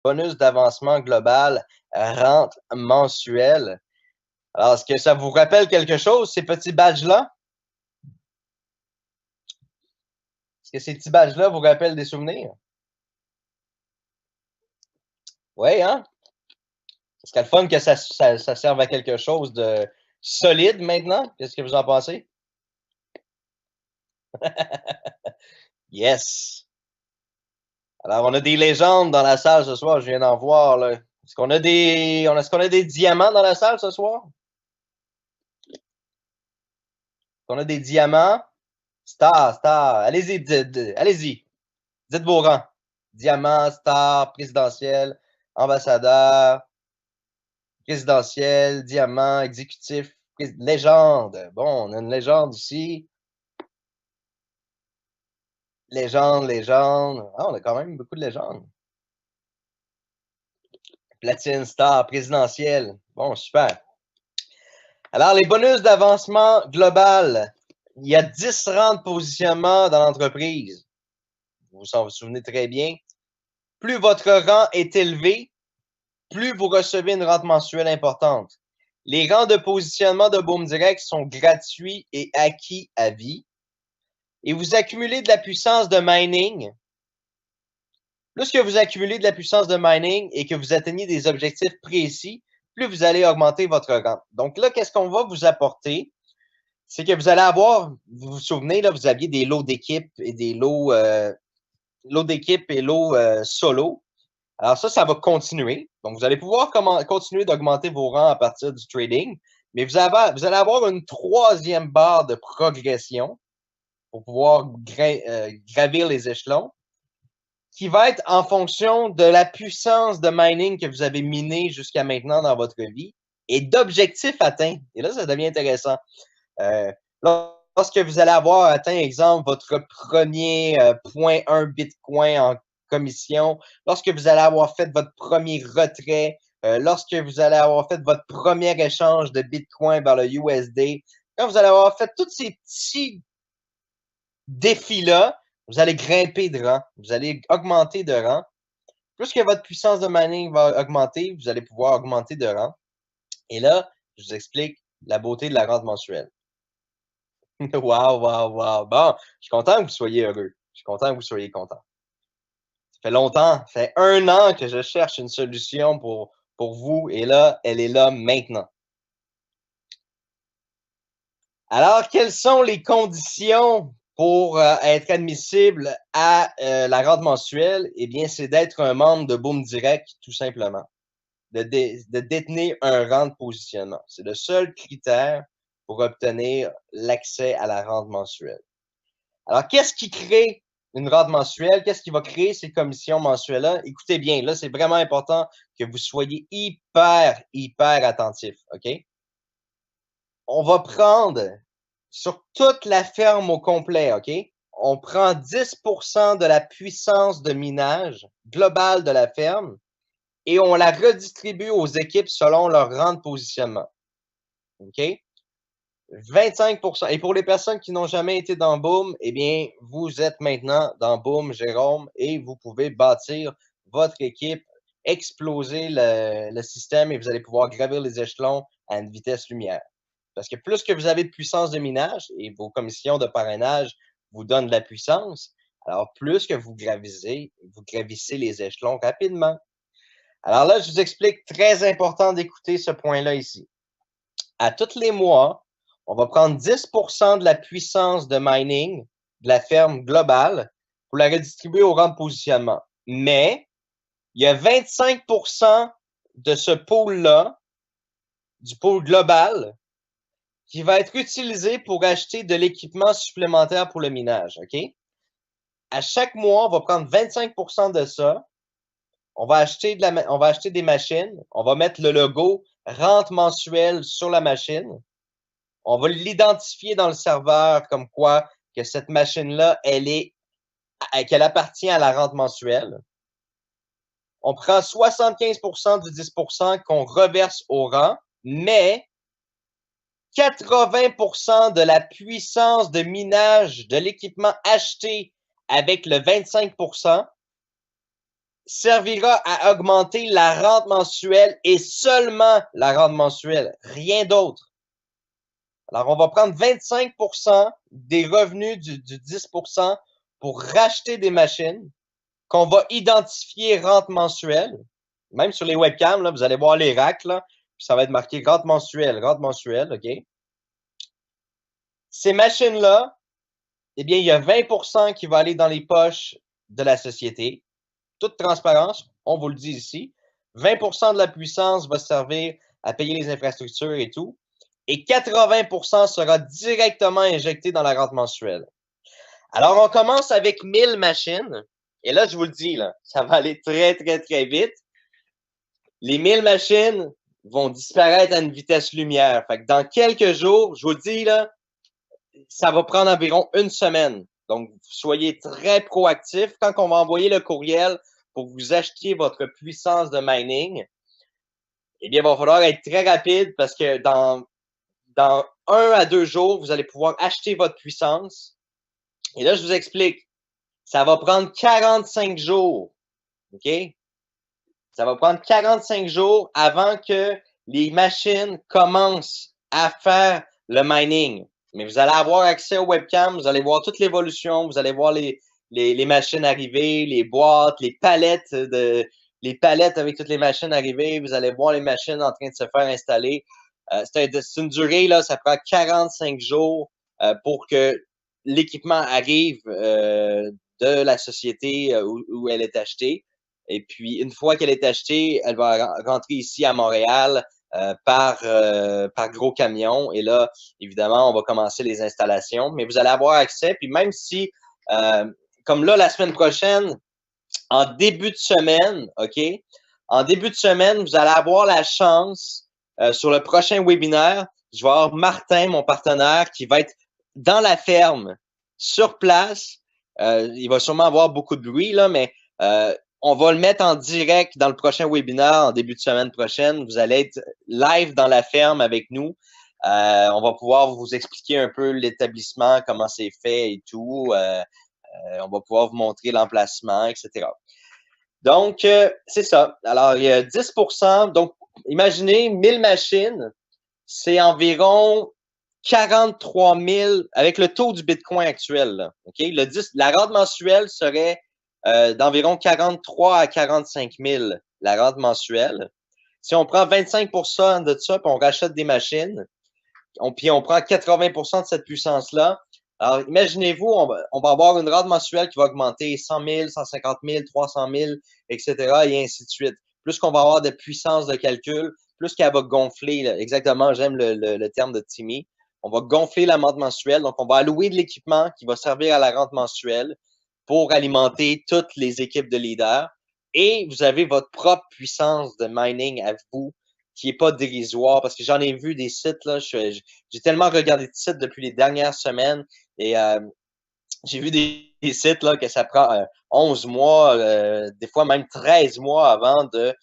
bonus d'avancement global, rente mensuelle. Alors, est-ce que ça vous rappelle quelque chose, ces petits badges-là? Est-ce que ces petits badges-là vous rappellent des souvenirs? Oui, hein? Ce serait le fun que ça serve à quelque chose de solide maintenant. Qu'est-ce que vous en pensez? Yes! Alors, on a des légendes dans la salle ce soir, je viens d'en voir, là. Est-ce qu'on a des diamants dans la salle ce soir? On a des diamants? Star. Allez-y, allez-y. Dites vos rangs. Diamant, star, présidentiel, ambassadeur, présidentiel, diamant, exécutif, légende. Bon, on a une légende ici. Légende. Ah, on a quand même beaucoup de légendes. Platine, star, présidentiel. Bon, super. Alors, les bonus d'avancement global. Il y a 10 rangs de positionnement dans l'entreprise. Vous vous souvenez très bien. Plus votre rang est élevé, plus vous recevez une rente mensuelle importante. Les rangs de positionnement de Boom Direct sont gratuits et acquis à vie. Et vous accumulez de la puissance de mining. Plus que vous accumulez de la puissance de mining et que vous atteignez des objectifs précis, plus vous allez augmenter votre rente. Donc là, qu'est-ce qu'on va vous apporter? C'est que vous allez avoir, vous vous souvenez, là, vous aviez des lots d'équipe et des lots d'équipe et lots solo. Alors ça va continuer. Donc, vous allez pouvoir continuer d'augmenter vos rangs à partir du trading, mais vous allez avoir une troisième barre de progression pour pouvoir gravir les échelons, qui va être en fonction de la puissance de mining que vous avez miné jusqu'à maintenant dans votre vie et d'objectifs atteints. Et là, ça devient intéressant. Lorsque vous allez avoir atteint, exemple, votre premier 0.1 Bitcoin en commission, lorsque vous allez avoir fait votre premier retrait, lorsque vous allez avoir fait votre premier échange de Bitcoin vers le USD, quand vous allez avoir fait tous ces petits défis-là, vous allez grimper de rang, vous allez augmenter de rang. Plus que votre puissance de mining va augmenter, vous allez pouvoir augmenter de rang. Et là, je vous explique la beauté de la rente mensuelle. Wow. Bon, je suis content que vous soyez heureux. Je suis content que vous soyez content. Ça fait longtemps, ça fait 1 an que je cherche une solution pour vous et là, elle est là maintenant. Alors, quelles sont les conditions pour être admissible à la rente mensuelle? Eh bien, c'est d'être un membre de Boom Direct, tout simplement. De détenir un rang de positionnement. C'est le seul critère pour obtenir l'accès à la rente mensuelle. Alors, qu'est-ce qui crée une rente mensuelle? Qu'est-ce qui va créer ces commissions mensuelles-là? Écoutez bien, là, c'est vraiment important que vous soyez hyper attentif, OK? On va prendre sur toute la ferme au complet, OK? On prend 10% de la puissance de minage globale de la ferme et on la redistribue aux équipes selon leur rang de positionnement. OK? 25%. Et pour les personnes qui n'ont jamais été dans Boom, eh bien, vous êtes maintenant dans Boom, Jérôme, et vous pouvez bâtir votre équipe, exploser le système et vous allez pouvoir gravir les échelons à une vitesse lumière. Parce que plus que vous avez de puissance de minage et vos commissions de parrainage vous donnent de la puissance, alors plus que vous gravissez les échelons rapidement. Alors là, je vous explique, très important d'écouter ce point-là ici. À tous les mois, on va prendre 10% de la puissance de mining de la ferme globale pour la redistribuer au rang de positionnement. Mais il y a 25% de ce pool-là, du pool global, qui va être utilisé pour acheter de l'équipement supplémentaire pour le minage. OK? À chaque mois, on va prendre 25% de ça. On va acheter des machines. On va mettre le logo rente mensuelle sur la machine. On va l'identifier dans le serveur comme quoi que cette machine-là, qu'elle appartient à la rente mensuelle. On prend 75% du 10% qu'on reverse au rang, mais 80% de la puissance de minage de l'équipement acheté avec le 25%, servira à augmenter la rente mensuelle et seulement la rente mensuelle, rien d'autre. Alors, on va prendre 25% des revenus du 10% pour racheter des machines qu'on va identifier rente mensuelle. Même sur les webcams, là, vous allez voir les racks, là, puis ça va être marqué rente mensuelle, OK? Ces machines-là, eh bien, il y a 20% qui va aller dans les poches de la société. Toute transparence, on vous le dit ici. 20% de la puissance va servir à payer les infrastructures et tout. Et 80% sera directement injecté dans la rente mensuelle. Alors, on commence avec 1000 machines. Et là, je vous le dis, là, ça va aller très, très, très vite. Les 1000 machines vont disparaître à une vitesse lumière. Fait que dans quelques jours, je vous le dis, là, ça va prendre environ une semaine. Donc, soyez très proactifs. Quand on va envoyer le courriel pour que vous achetiez votre puissance de mining, eh bien, il va falloir être très rapide parce que dans 1 à 2 jours, vous allez pouvoir acheter votre puissance. Et là, je vous explique. Ça va prendre 45 jours. OK? Ça va prendre 45 jours avant que les machines commencent à faire le mining. Mais vous allez avoir accès au webcam, vous allez voir toute l'évolution, vous allez voir les machines arriver, les boîtes, les palettes avec toutes les machines arrivées, vous allez voir les machines en train de se faire installer. C'est une durée, là, ça prend 45 jours pour que l'équipement arrive de la société où elle est achetée. Et puis, une fois qu'elle est achetée, elle va rentrer ici à Montréal par gros camion. Et là, évidemment, on va commencer les installations. Mais vous allez avoir accès. Puis même si, comme là, la semaine prochaine, en début de semaine, OK? En début de semaine, vous allez avoir la chance, sur le prochain webinaire, je vais avoir Martin, mon partenaire, qui va être dans la ferme, sur place. Il va sûrement avoir beaucoup de bruit, là, mais on va le mettre en direct dans le prochain webinaire en début de semaine prochaine. Vous allez être live dans la ferme avec nous. On va pouvoir vous expliquer un peu l'établissement, comment c'est fait et tout. On va pouvoir vous montrer l'emplacement, etc. Donc, c'est ça. Alors, il y a 10%. Donc, imaginez 1000 machines, c'est environ 43 000 avec le taux du Bitcoin actuel. Là, okay? La rente mensuelle serait d'environ 43 à 45 000, la rente mensuelle. Si on prend 25% de ça, puis on rachète des machines, puis on prend 80% de cette puissance-là, alors imaginez-vous, on va avoir une rente mensuelle qui va augmenter 100 000, 150 000, 300 000, etc., et ainsi de suite. Plus qu'on va avoir de puissance de calcul, plus qu'elle va gonfler. Là. Exactement, j'aime le terme de Timmy. On va gonfler la rente mensuelle, donc on va allouer de l'équipement qui va servir à la rente mensuelle pour alimenter toutes les équipes de leaders. Et vous avez votre propre puissance de mining à vous qui est pas dérisoire parce que j'en ai vu des sites, là, j'ai tellement regardé de sites depuis les dernières semaines et j'ai vu des sites là, que ça prend 11 mois, des fois même 13 mois avant de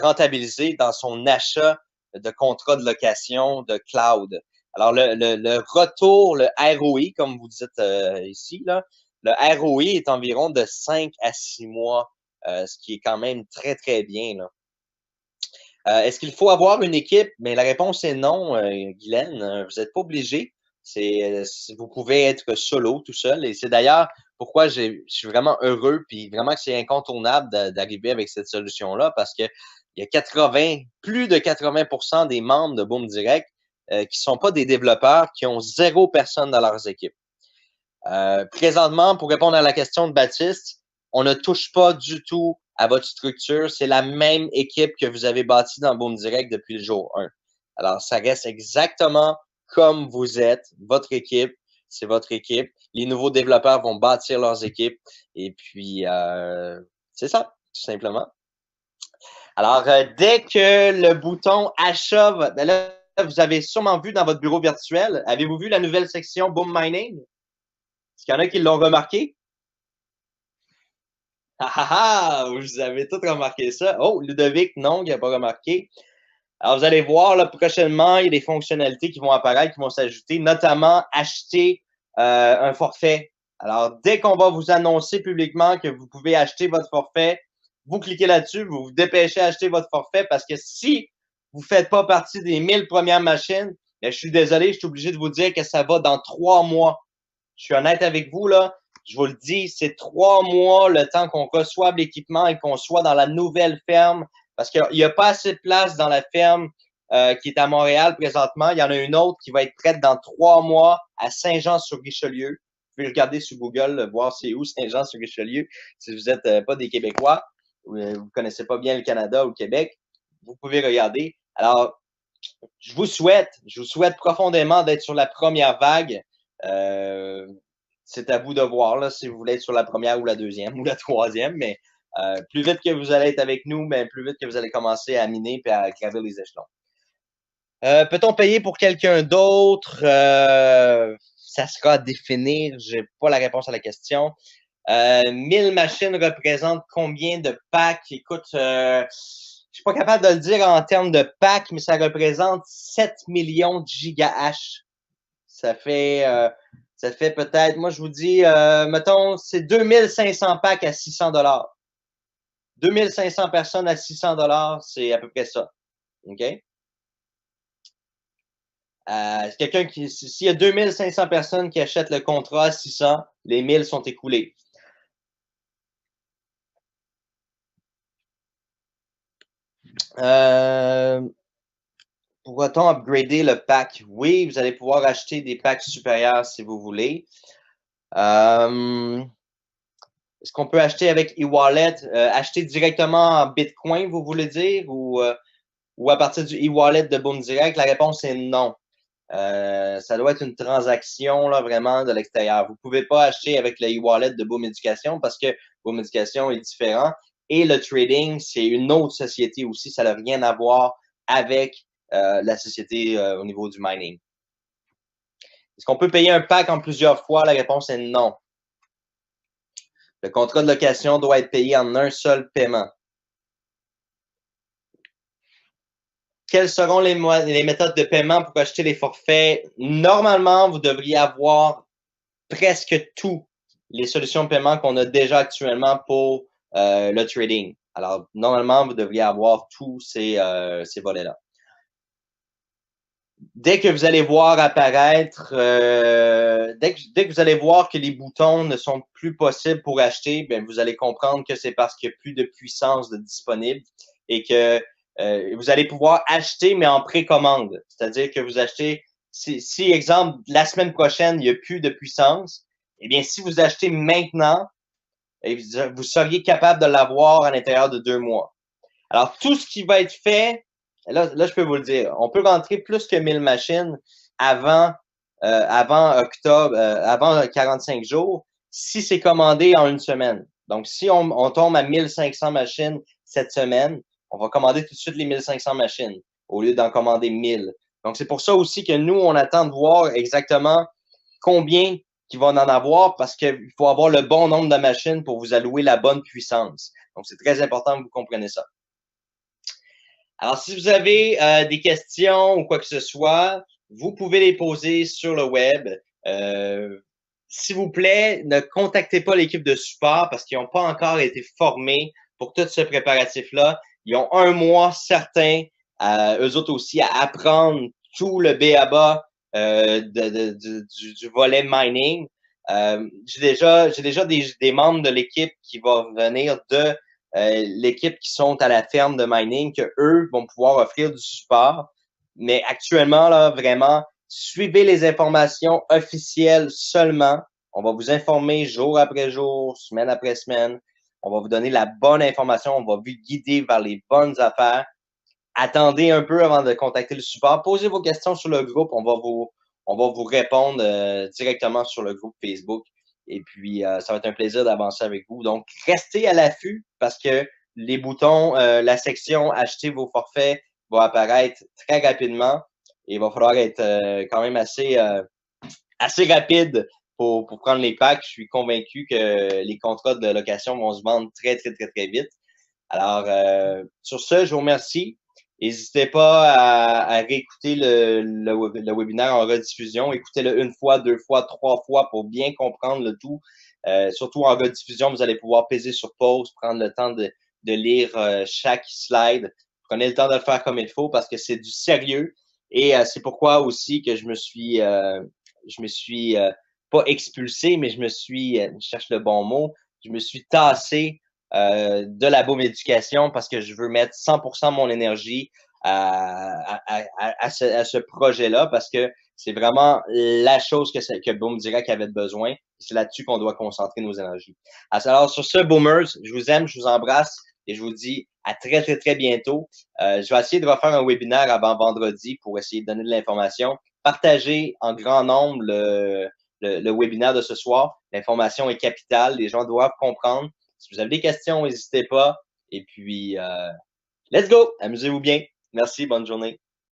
rentabiliser dans son achat de contrat de location de cloud. Alors, le retour, le ROI, comme vous dites ici, là, le ROI est environ de 5 à 6 mois, ce qui est quand même très, très bien. Là. Est-ce qu'il faut avoir une équipe? Mais la réponse est non, Guylaine. Vous n'êtes pas obligé. Vous pouvez être solo, tout seul. Et c'est d'ailleurs pourquoi je suis vraiment heureux, puis vraiment que c'est incontournable d'arriver avec cette solution-là, parce que il y a plus de 80% des membres de Boom Direct qui sont pas des développeurs, qui ont 0 personne dans leurs équipes. Présentement, pour répondre à la question de Baptiste, on ne touche pas du tout à votre structure. C'est la même équipe que vous avez bâtie dans Boom Direct depuis le jour 1. Alors, ça reste exactement comme vous êtes. Votre équipe, c'est votre équipe. Les nouveaux développeurs vont bâtir leurs équipes. Et puis, c'est ça, tout simplement. Alors, dès que le bouton achat, ben là, vous avez sûrement vu dans votre bureau virtuel, avez-vous vu la nouvelle section Boom Mining? Est-ce qu'il y en a qui l'ont remarqué? Ah ah ah! Vous avez tous remarqué ça. Oh, Ludovic, non, il n'a pas remarqué. Alors, vous allez voir, là, prochainement, il y a des fonctionnalités qui vont apparaître, qui vont s'ajouter, notamment acheter un forfait. Alors, dès qu'on va vous annoncer publiquement que vous pouvez acheter votre forfait, vous cliquez là-dessus, vous vous dépêchez à acheter votre forfait parce que si vous ne faites pas partie des 1000 premières machines, bien, je suis désolé, je suis obligé de vous dire que ça va dans 3 mois. Je suis honnête avec vous, là. Je vous le dis, c'est 3 mois le temps qu'on reçoive l'équipement et qu'on soit dans la nouvelle ferme parce qu'il n'y a pas assez de place dans la ferme qui est à Montréal présentement. Il y en a une autre qui va être prête dans 3 mois à Saint-Jean-sur-Richelieu. Vous pouvez regarder sur Google, voir c'est où Saint-Jean-sur-Richelieu. Si vous n'êtes pas des Québécois, ou vous connaissez pas bien le Canada ou le Québec, vous pouvez regarder. Alors, je vous souhaite profondément d'être sur la première vague. C'est à vous de voir là, si vous voulez être sur la première ou la deuxième ou la troisième, mais plus vite que vous allez être avec nous, ben, plus vite que vous allez commencer à miner et à gravir les échelons. Peut-on payer pour quelqu'un d'autre? Ça sera à définir. J'ai pas la réponse à la question. 1000 machines représentent combien de packs? Écoute, je suis pas capable de le dire en termes de packs, mais ça représente 7 millions de gigahash. Ça fait peut-être, moi je vous dis, mettons, c'est 2500 packs à 600 $. 2500 personnes à 600 $, c'est à peu près ça. OK? S'il y a 2500 personnes qui achètent le contrat à 600, les 1000 sont écoulés. Pourra-t-on upgrader le pack? Oui, vous allez pouvoir acheter des packs supérieurs si vous voulez. Est-ce qu'on peut acheter avec e-wallet? Acheter directement en Bitcoin, vous voulez dire? Ou à partir du e-wallet de Boom Direct? La réponse est non. Ça doit être une transaction là, vraiment de l'extérieur. Vous ne pouvez pas acheter avec le e-wallet de Boom Éducation parce que Boom Éducation est différent. Et le trading, c'est une autre société aussi. Ça n'a rien à voir avec la société au niveau du mining. Est-ce qu'on peut payer un pack en plusieurs fois? La réponse est non. Le contrat de location doit être payé en un seul paiement. Quelles seront les méthodes de paiement pour acheter les forfaits? Normalement, vous devriez avoir presque toutes les solutions de paiement qu'on a déjà actuellement pour le trading. Alors, normalement, vous devriez avoir tous ces volets-là. Dès que vous allez voir apparaître, dès que vous allez voir que les boutons ne sont plus possibles pour acheter, bien, vous allez comprendre que c'est parce qu'il n'y a plus de puissance disponible et que vous allez pouvoir acheter, mais en précommande. C'est-à-dire que vous achetez, si exemple, la semaine prochaine, il n'y a plus de puissance, eh bien, si vous achetez maintenant, vous seriez capable de l'avoir à l'intérieur de 2 mois. Alors, tout ce qui va être fait, là, je peux vous le dire, on peut rentrer plus que 1000 machines avant octobre, avant 45 jours, si c'est commandé en une semaine. Donc, si on tombe à 1500 machines cette semaine, on va commander tout de suite les 1500 machines au lieu d'en commander 1000. Donc, c'est pour ça aussi que nous, on attend de voir exactement combien qu'il va en avoir parce qu'il faut avoir le bon nombre de machines pour vous allouer la bonne puissance. Donc, c'est très important que vous compreniez ça. Alors, si vous avez des questions ou quoi que ce soit, vous pouvez les poser sur le web. S'il vous plaît, ne contactez pas l'équipe de support parce qu'ils n'ont pas encore été formés pour tout ce préparatif-là. Ils ont 1 mois certain, eux autres aussi, à apprendre tout le b.a.-ba du volet mining. J'ai déjà des membres de l'équipe qui vont venir de l'équipe qui sont à la ferme de mining, que eux vont pouvoir offrir du support. Mais actuellement, là, vraiment, suivez les informations officielles seulement. On va vous informer jour après jour, semaine après semaine. On va vous donner la bonne information. On va vous guider vers les bonnes affaires. Attendez un peu avant de contacter le support. Posez vos questions sur le groupe. On va vous répondre directement sur le groupe Facebook. Et puis, ça va être un plaisir d'avancer avec vous. Donc, restez à l'affût parce que les boutons, la section Acheter vos forfaits va apparaître très rapidement. Et il va falloir être quand même assez rapide pour prendre les packs. Je suis convaincu que les contrats de location vont se vendre très, très, très, très vite. Alors, sur ce, je vous remercie. N'hésitez pas à réécouter le webinaire en rediffusion. Écoutez-le 1 fois, 2 fois, 3 fois pour bien comprendre le tout. Surtout en rediffusion, vous allez pouvoir peser sur pause, prendre le temps de de lire chaque slide. Prenez le temps de le faire comme il faut parce que c'est du sérieux. Et c'est pourquoi aussi que je me suis pas expulsé, mais je cherche le bon mot, je me suis tassé de la Boom Éducation parce que je veux mettre 100% de mon énergie à ce projet-là parce que c'est vraiment la chose que Boom Direct avait besoin. C'est là-dessus qu'on doit concentrer nos énergies. Alors, sur ce, Boomers, je vous aime, je vous embrasse et je vous dis à très, très, très bientôt. Je vais essayer de refaire un webinaire avant vendredi pour essayer de donner de l'information. Partagez en grand nombre le webinaire de ce soir. L'information est capitale. Les gens doivent comprendre. Si vous avez des questions, n'hésitez pas. Et puis, let's go! Amusez-vous bien. Merci, bonne journée.